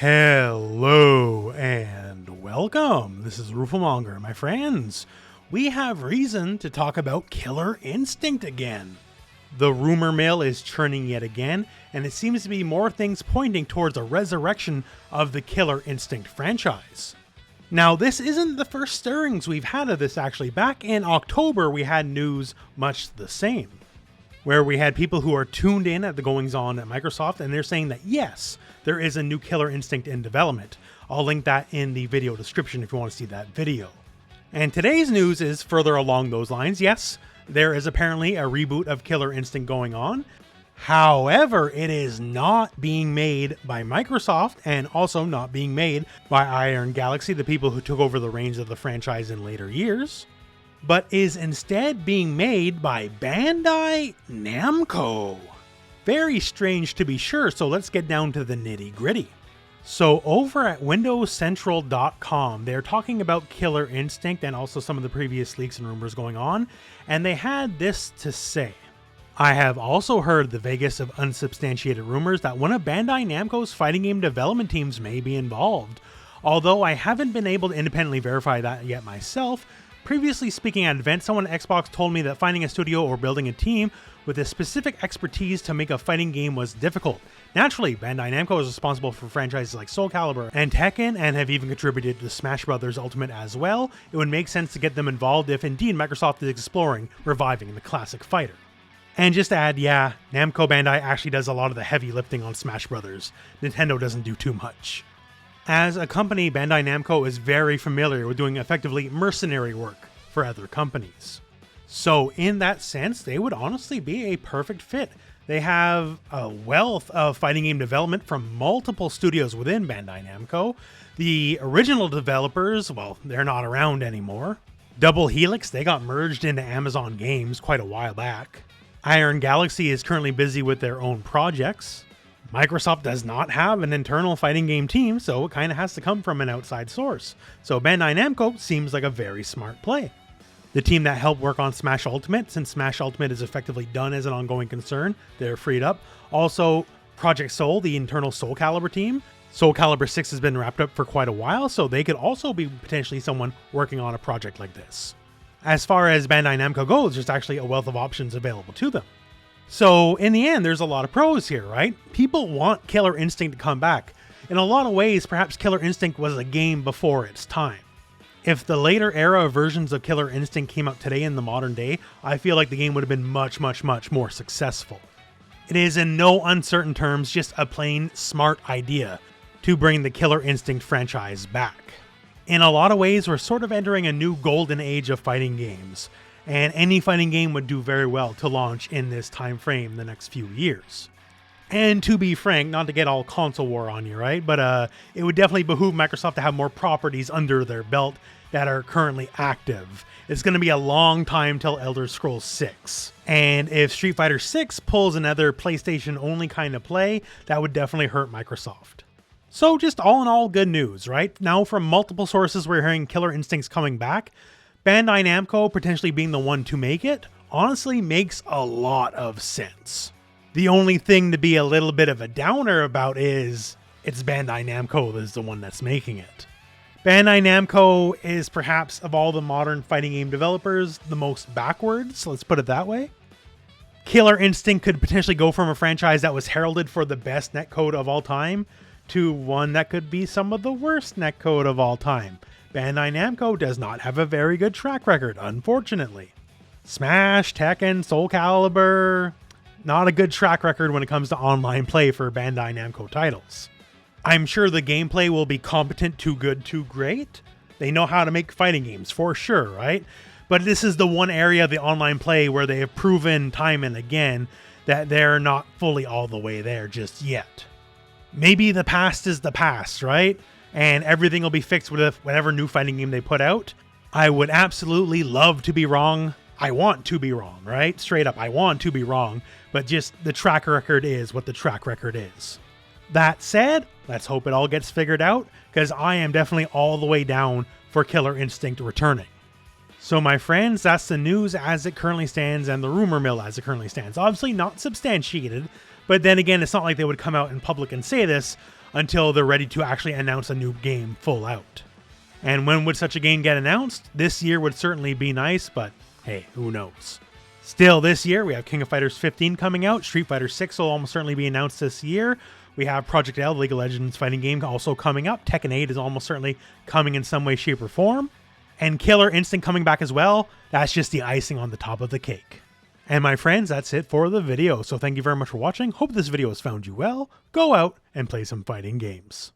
Hello and welcome. This is Rooflemonger, my friends. We have reason to talk about Killer Instinct again. The rumor mill is churning yet again, and it seems to be more things pointing towards a resurrection of the Killer Instinct franchise. Now, this isn't the first stirrings we've had of this actually. Back in October, we had news much the same, where we had people who are tuned in at the goings-on at Microsoft, and they're saying that yes, there is a new Killer Instinct in development. I'll link that in the video description if you want to see that video. And today's news is further along those lines. Yes, there is apparently a reboot of Killer Instinct going on. However, it is not being made by Microsoft and also not being made by Iron Galaxy, the people who took over the reins of the franchise in later years, but is instead being made by Bandai Namco. Very strange to be sure, so let's get down to the nitty-gritty. So over at windowscentral.com, they're talking about Killer Instinct and also some of the previous leaks and rumors going on, and they had this to say. I have also heard the vaguest of unsubstantiated rumors that one of Bandai Namco's fighting game development teams may be involved. Although I haven't been able to independently verify that yet myself, previously speaking at an event, someone at Xbox told me that finding a studio or building a team with a specific expertise to make a fighting game was difficult. Naturally, Bandai Namco is responsible for franchises like Soul Calibur and Tekken, and have even contributed to Smash Bros. Ultimate as well. It would make sense to get them involved if indeed Microsoft is exploring reviving the classic fighter. And just to add, yeah, Namco Bandai actually does a lot of the heavy lifting on Smash Bros. Nintendo doesn't do too much. As a company, Bandai Namco is very familiar with doing effectively mercenary work for other companies. So in that sense, they would honestly be a perfect fit. They have a wealth of fighting game development from multiple studios within Bandai Namco. The original developers, well, they're not around anymore. Double Helix, they got merged into Amazon Games quite a while back. Iron Galaxy is currently busy with their own projects. Microsoft does not have an internal fighting game team, so it kind of has to come from an outside source. So Bandai Namco seems like a very smart play. The team that helped work on Smash Ultimate, since Smash Ultimate is effectively done as an ongoing concern, they're freed up. Also, Project Soul, the internal Soul Calibur team. Soul Calibur 6 has been wrapped up for quite a while, so they could also be potentially someone working on a project like this. As far as Bandai Namco goes, there's actually a wealth of options available to them. So in the end, there's a lot of pros here, right? People want Killer Instinct to come back. In a lot of ways, perhaps Killer Instinct was a game before its time. If the later era versions of Killer Instinct came out today in the modern day, I feel like the game would have been much more successful. It is in no uncertain terms just a plain smart idea to bring the Killer Instinct franchise back. In a lot of ways, we're sort of entering a new golden age of fighting games, and any fighting game would do very well to launch in this time frame the next few years. And to be frank, not to get all console war on you, right? But it would definitely behoove Microsoft to have more properties under their belt that are currently active. It's going to be a long time till Elder Scrolls 6. And if Street Fighter 6 pulls another PlayStation-only kind of play, that would definitely hurt Microsoft. So just all in all, good news, right? Now from multiple sources we're hearing Killer Instinct's coming back. Bandai Namco potentially being the one to make it honestly makes a lot of sense. The only thing to be a little bit of a downer about is it's Bandai Namco that is the one that's making it. Bandai Namco is perhaps of all the modern fighting game developers the most backwards, let's put it that way. Killer Instinct could potentially go from a franchise that was heralded for the best netcode of all time to one that could be some of the worst netcode of all time. Bandai Namco does not have a very good track record, unfortunately. Smash, Tekken, Soul Calibur, not a good track record when it comes to online play for Bandai Namco titles. I'm sure the gameplay will be competent to good to great. They know how to make fighting games, for sure, right? But this is the one area of the online play where they have proven time and again that they're not fully all the way there just yet. Maybe the past is the past, right? And everything will be fixed with whatever new fighting game they put out. I would absolutely love to be wrong. I want to be wrong, right? Straight up, I want to be wrong. But just the track record is what the track record is. That said, let's hope it all gets figured out, because I am definitely all the way down for Killer Instinct returning. So my friends, that's the news as it currently stands and the rumor mill as it currently stands. Obviously not substantiated, but then again, it's not like they would come out in public and say this until they're ready to actually announce a new game full out. And when would such a game get announced? This year would certainly be nice, but hey, who knows? Still this year, we have King of Fighters 15 coming out. Street Fighter 6 will almost certainly be announced this year. We have Project L, the League of Legends fighting game, also coming up. Tekken 8 is almost certainly coming in some way, shape, or form. And Killer Instinct coming back as well. That's just the icing on the top of the cake. And my friends, that's it for the video. So thank you very much for watching. Hope this video has found you well. Go out and play some fighting games.